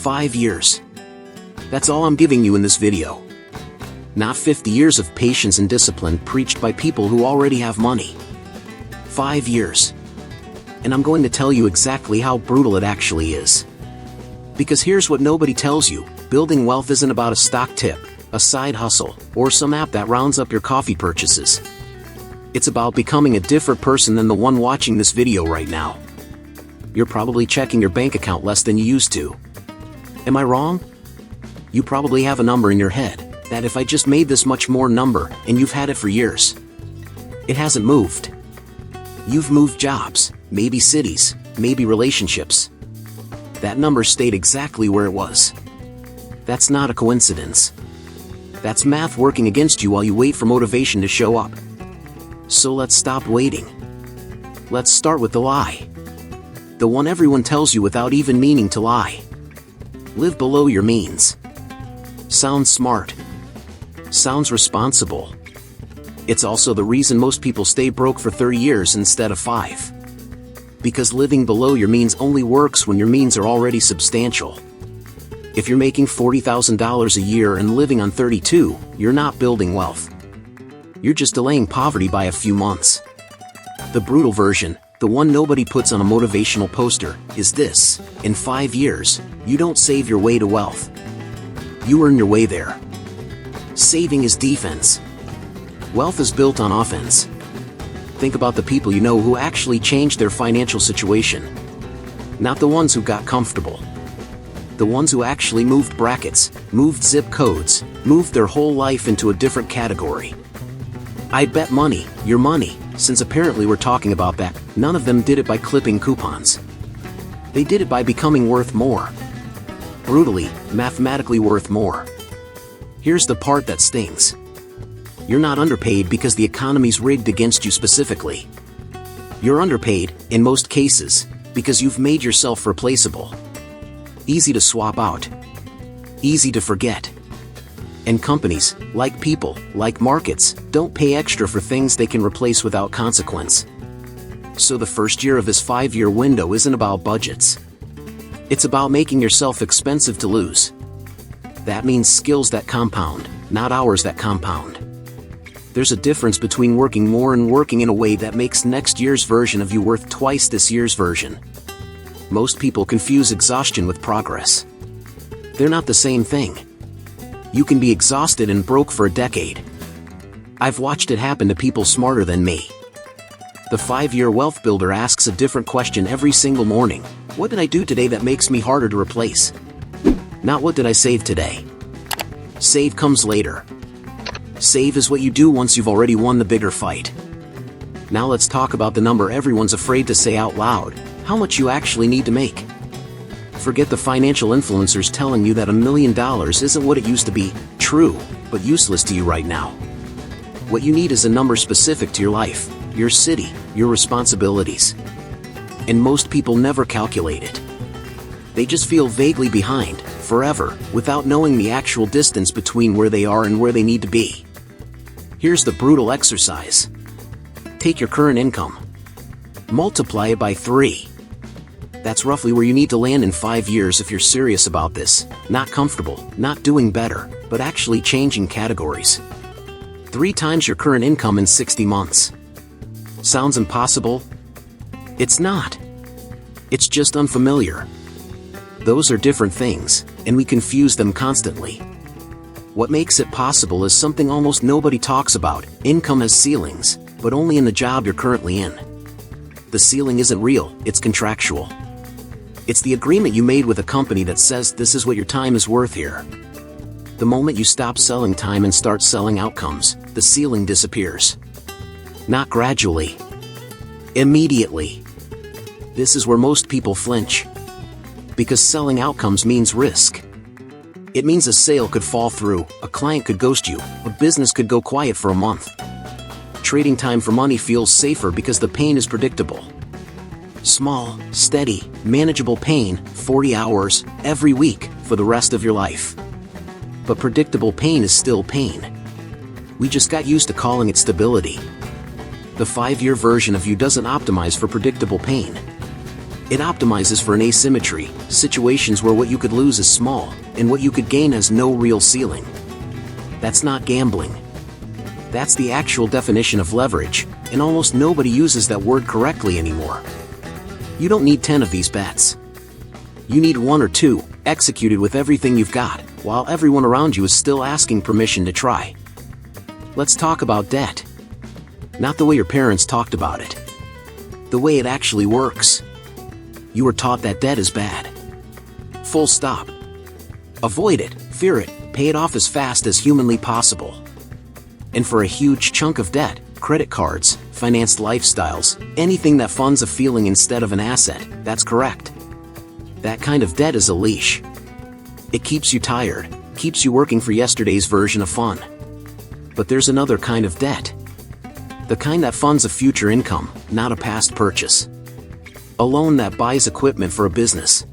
5 years. That's all I'm giving you in this video. Not 50 years of patience and discipline preached by people who already have money. 5 years. And I'm going to tell you exactly how brutal it actually is. Because here's what nobody tells you: building wealth isn't about a stock tip, a side hustle, or some app that rounds up your coffee purchases. It's about becoming a different person than the one watching this video right now. You're probably checking your bank account less than you used to. Am I wrong? You probably have a number in your head, that if I just made this much more number, and you've had it for years. It hasn't moved. You've moved jobs, maybe cities, maybe relationships. That number stayed exactly where it was. That's not a coincidence. That's math working against you while you wait for motivation to show up. So let's stop waiting. Let's start with the lie. The one everyone tells you without even meaning to lie. Live below your means. Sounds smart. Sounds responsible. It's also the reason most people stay broke for 30 years instead of 5. Because living below your means only works when your means are already substantial. If you're making $40,000 a year and living on 32, you're not building wealth. You're just delaying poverty by a few months. The brutal version, the one nobody puts on a motivational poster, is this: in 5 years, you don't save your way to wealth. You earn your way there. Saving is defense. Wealth is built on offense. Think about the people you know who actually changed their financial situation. Not the ones who got comfortable. The ones who actually moved brackets, moved zip codes, moved their whole life into a different category. I bet money, your money, since apparently we're talking about that, none of them did it by clipping coupons. They did it by becoming worth more. Brutally, mathematically worth more. Here's the part that stings. You're not underpaid because the economy's rigged against you specifically. You're underpaid, in most cases, because you've made yourself replaceable. Easy to swap out. Easy to forget. And companies, like people, like markets, don't pay extra for things they can replace without consequence. So the first year of this 5-year window isn't about budgets. It's about making yourself expensive to lose. That means skills that compound, not hours that compound. There's a difference between working more and working in a way that makes next year's version of you worth twice this year's version. Most people confuse exhaustion with progress. They're not the same thing. You can be exhausted and broke for a decade. I've watched it happen to people smarter than me. The 5-year wealth builder asks a different question every single morning. What did I do today that makes me harder to replace? Not what did I save today. Save comes later. Save is what you do once you've already won the bigger fight. Now let's talk about the number everyone's afraid to say out loud: how much you actually need to make. Forget the financial influencers telling you that $1 million isn't what it used to be. True, but useless to you right now. What you need is a number specific to your life, your city, your responsibilities. And most people never calculate it. They just feel vaguely behind, forever, without knowing the actual distance between where they are and where they need to be. Here's the brutal exercise. Take your current income. Multiply it by 3. That's roughly where you need to land in 5 years if you're serious about this. Not comfortable, not doing better, but actually changing categories. 3 times your current income in 60 months. Sounds impossible? It's not. It's just unfamiliar. Those are different things, and we confuse them constantly. What makes it possible is something almost nobody talks about. Income has ceilings, but only in the job you're currently in. The ceiling isn't real, it's contractual. It's the agreement you made with a company that says this is what your time is worth here. The moment you stop selling time and start selling outcomes, the ceiling disappears. Not gradually. Immediately. This is where most people flinch. Because selling outcomes means risk. It means a sale could fall through, a client could ghost you, a business could go quiet for a month. Trading time for money feels safer because the pain is predictable. Small, steady, manageable pain, 40 hours, every week, for the rest of your life. But predictable pain is still pain. We just got used to calling it stability. The 5-year version of you doesn't optimize for predictable pain. It optimizes for an asymmetry, situations where what you could lose is small, and what you could gain has no real ceiling. That's not gambling. That's the actual definition of leverage, and almost nobody uses that word correctly anymore. You don't need 10 of these bets. You need 1 or 2, executed with everything you've got, while everyone around you is still asking permission to try. Let's talk about debt. Not the way your parents talked about it. The way it actually works. You were taught that debt is bad. Full stop. Avoid it, fear it, pay it off as fast as humanly possible. And for a huge chunk of debt, credit cards, financed lifestyles, anything that funds a feeling instead of an asset, that's correct. That kind of debt is a leash. It keeps you tired, keeps you working for yesterday's version of fun. But there's another kind of debt. The kind that funds a future income, not a past purchase. A loan that buys equipment for a business.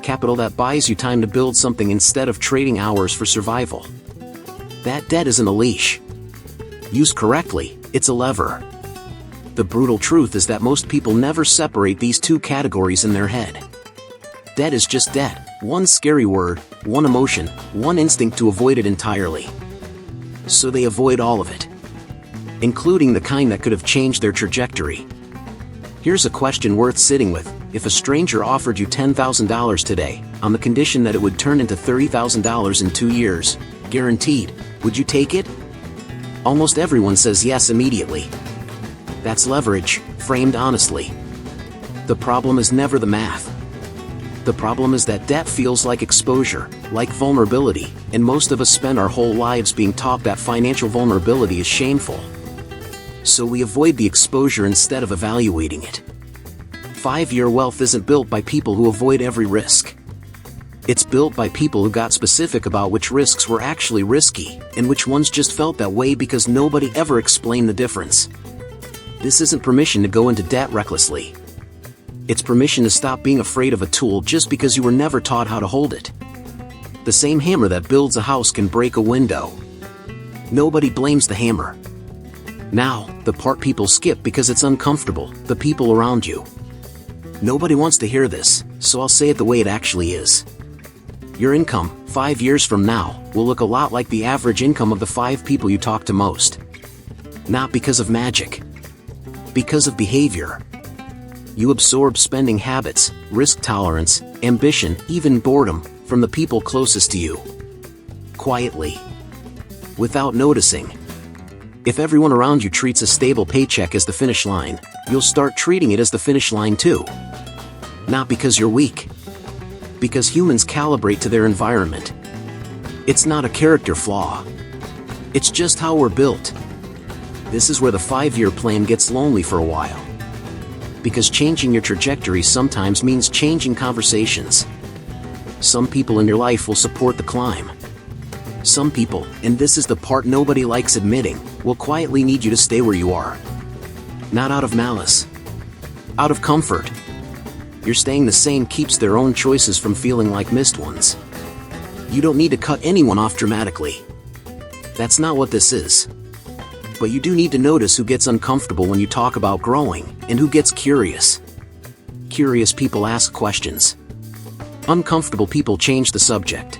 Capital that buys you time to build something instead of trading hours for survival. That debt isn't a leash. Used correctly, it's a lever. The brutal truth is that most people never separate these two categories in their head. Debt is just debt, one scary word, one emotion, one instinct to avoid it entirely. So they avoid all of it, including the kind that could have changed their trajectory. Here's a question worth sitting with. If a stranger offered you $10,000 today, on the condition that it would turn into $30,000 in 2 years, guaranteed, would you take it? Almost everyone says yes immediately. That's leverage, framed honestly. The problem is never the math. The problem is that debt feels like exposure, like vulnerability, and most of us spend our whole lives being taught that financial vulnerability is shameful. So we avoid the exposure instead of evaluating it. 5-year wealth isn't built by people who avoid every risk. It's built by people who got specific about which risks were actually risky, and which ones just felt that way because nobody ever explained the difference. This isn't permission to go into debt recklessly. It's permission to stop being afraid of a tool just because you were never taught how to hold it. The same hammer that builds a house can break a window. Nobody blames the hammer. Now, the part people skip because it's uncomfortable, the people around you. Nobody wants to hear this, so I'll say it the way it actually is. Your income, 5 years from now, will look a lot like the average income of the 5 people you talk to most. Not because of magic. Because of behavior. You absorb spending habits, risk tolerance, ambition, even boredom, from the people closest to you. Quietly. Without noticing. If everyone around you treats a stable paycheck as the finish line, you'll start treating it as the finish line too. Not because you're weak. Because humans calibrate to their environment. It's not a character flaw. It's just how we're built. This is where the 5-year plan gets lonely for a while. Because changing your trajectory sometimes means changing conversations. Some people in your life will support the climb. Some people, and this is the part nobody likes admitting, will quietly need you to stay where you are. Not out of malice. Out of comfort. Your staying the same keeps their own choices from feeling like missed ones. You don't need to cut anyone off dramatically. That's not what this is. But you do need to notice who gets uncomfortable when you talk about growing, and who gets curious. Curious people ask questions. Uncomfortable people change the subject.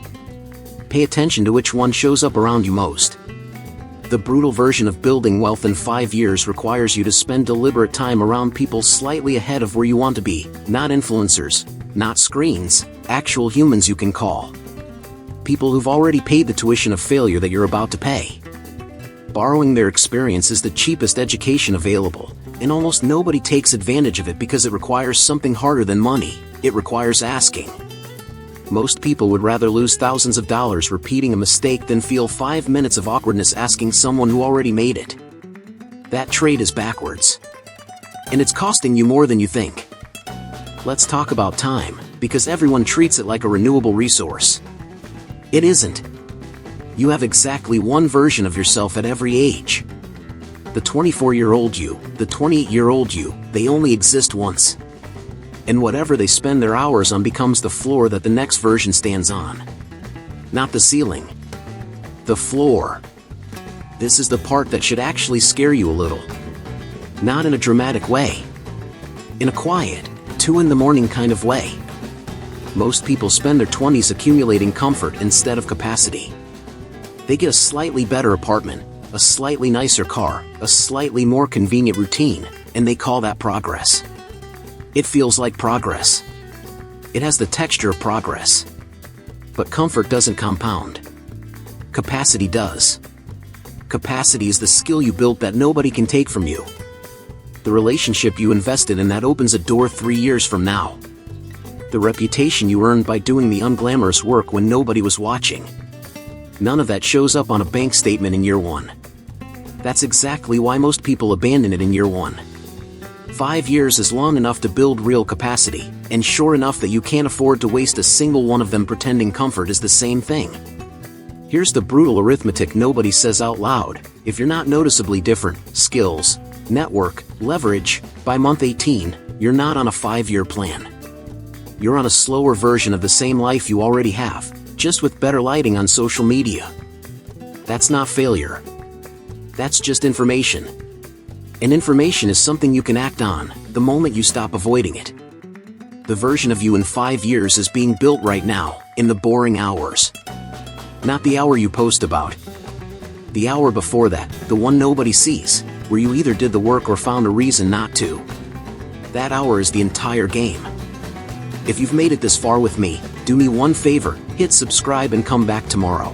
Pay attention to which one shows up around you most. The brutal version of building wealth in 5 years requires you to spend deliberate time around people slightly ahead of where you want to be, not influencers, not screens, actual humans you can call. People who've already paid the tuition of failure that you're about to pay. Borrowing their experience is the cheapest education available, and almost nobody takes advantage of it because it requires something harder than money. It requires asking. Most people would rather lose thousands of dollars repeating a mistake than feel 5 minutes of awkwardness asking someone who already made it. That trade is backwards. And it's costing you more than you think. Let's talk about time, because everyone treats it like a renewable resource. It isn't. You have exactly one version of yourself at every age. The 24-year-old you, the 28-year-old you, they only exist once. And whatever they spend their hours on becomes the floor that the next version stands on. Not the ceiling. The floor. This is the part that should actually scare you a little. Not in a dramatic way. In a quiet, 2 in the morning kind of way. Most people spend their 20s accumulating comfort instead of capacity. They get a slightly better apartment, a slightly nicer car, a slightly more convenient routine, and they call that progress. It feels like progress. It has the texture of progress. But comfort doesn't compound. Capacity does. Capacity is the skill you built that nobody can take from you. The relationship you invested in that opens a door 3 years from now. The reputation you earned by doing the unglamorous work when nobody was watching. None of that shows up on a bank statement in year 1. That's exactly why most people abandon it in year 1. 5 years is long enough to build real capacity, and sure enough that you can't afford to waste a single one of them pretending comfort is the same thing. Here's the brutal arithmetic nobody says out loud. If you're not noticeably different, skills, network, leverage, by month 18, you're not on a 5-year plan. You're on a slower version of the same life you already have, just with better lighting on social media. That's not failure. That's just information. And information is something you can act on, the moment you stop avoiding it. The version of you in 5 years is being built right now, in the boring hours. Not the hour you post about. The hour before that, the one nobody sees, where you either did the work or found a reason not to. That hour is the entire game. If you've made it this far with me, do me one favor, hit subscribe and come back tomorrow.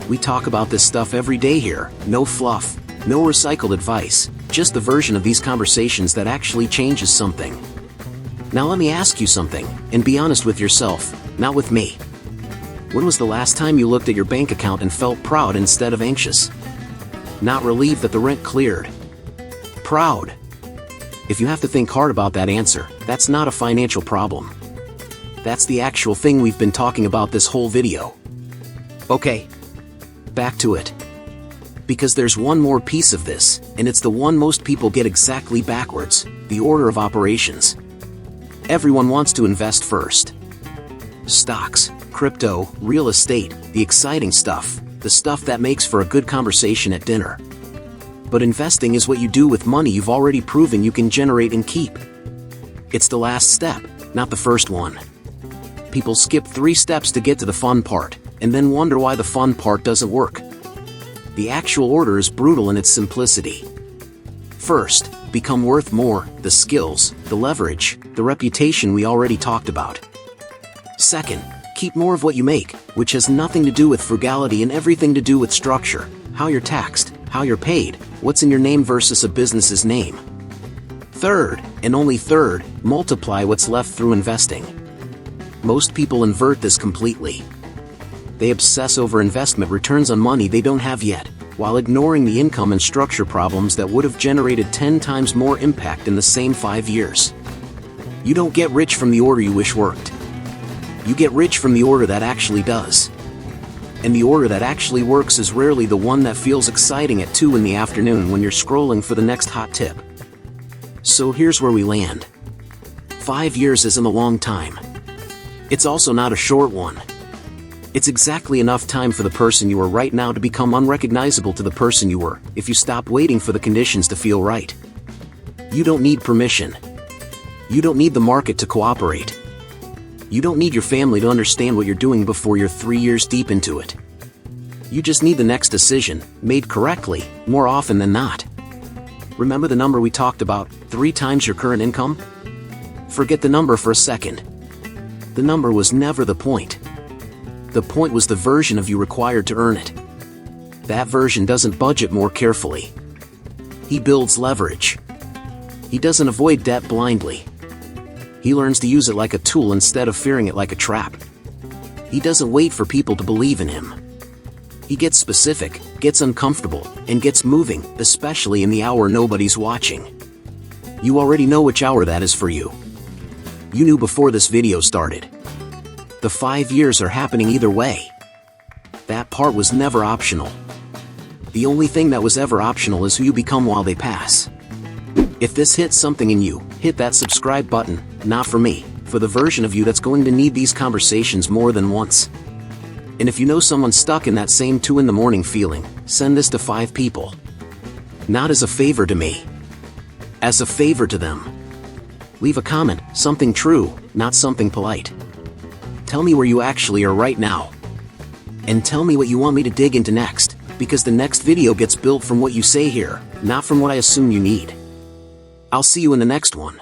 We talk about this stuff every day here, no fluff, no recycled advice, just the version of these conversations that actually changes something. Now let me ask you something, and be honest with yourself, not with me. When was the last time you looked at your bank account and felt proud instead of anxious? Not relieved that the rent cleared. Proud. If you have to think hard about that answer, that's not a financial problem. That's the actual thing we've been talking about this whole video. Okay. Back to it. Because there's one more piece of this, and it's the one most people get exactly backwards, the order of operations. Everyone wants to invest first. Stocks, crypto, real estate, the exciting stuff, the stuff that makes for a good conversation at dinner. But investing is what you do with money you've already proven you can generate and keep. It's the last step, not the first one. People skip 3 steps to get to the fun part, and then wonder why the fun part doesn't work. The actual order is brutal in its simplicity. First, become worth more, the skills, the leverage, the reputation we already talked about. Second, keep more of what you make, which has nothing to do with frugality and everything to do with structure, how you're taxed, how you're paid, what's in your name versus a business's name. Third, and only third, multiply what's left through investing. Most people invert this completely. They obsess over investment returns on money they don't have yet, while ignoring the income and structure problems that would have generated 10 times more impact in the same 5 years. You don't get rich from the order you wish worked. You get rich from the order that actually does. And the order that actually works is rarely the one that feels exciting at 2 in the afternoon when you're scrolling for the next hot tip. So here's where we land. 5 years isn't a long time. It's also not a short one. It's exactly enough time for the person you are right now to become unrecognizable to the person you were, if you stopped waiting for the conditions to feel right. You don't need permission. You don't need the market to cooperate. You don't need your family to understand what you're doing before you're 3 years deep into it. You just need the next decision, made correctly, more often than not. Remember the number we talked about, 3 times your current income? Forget the number for a second. The number was never the point. The point was the version of you required to earn it. That version doesn't budget more carefully. He builds leverage. He doesn't avoid debt blindly. He learns to use it like a tool instead of fearing it like a trap. He doesn't wait for people to believe in him. He gets specific, gets uncomfortable, and gets moving, especially in the hour nobody's watching. You already know which hour that is for you. You knew before this video started. The 5 years are happening either way. That part was never optional. The only thing that was ever optional is who you become while they pass. If this hits something in you, hit that subscribe button, not for me, for the version of you that's going to need these conversations more than once. And if you know someone stuck in that same 2 in the morning feeling, send this to 5 people. Not as a favor to me. As a favor to them. Leave a comment, something true, not something polite. Tell me where you actually are right now. And tell me what you want me to dig into next, because the next video gets built from what you say here, not from what I assume you need. I'll see you in the next one.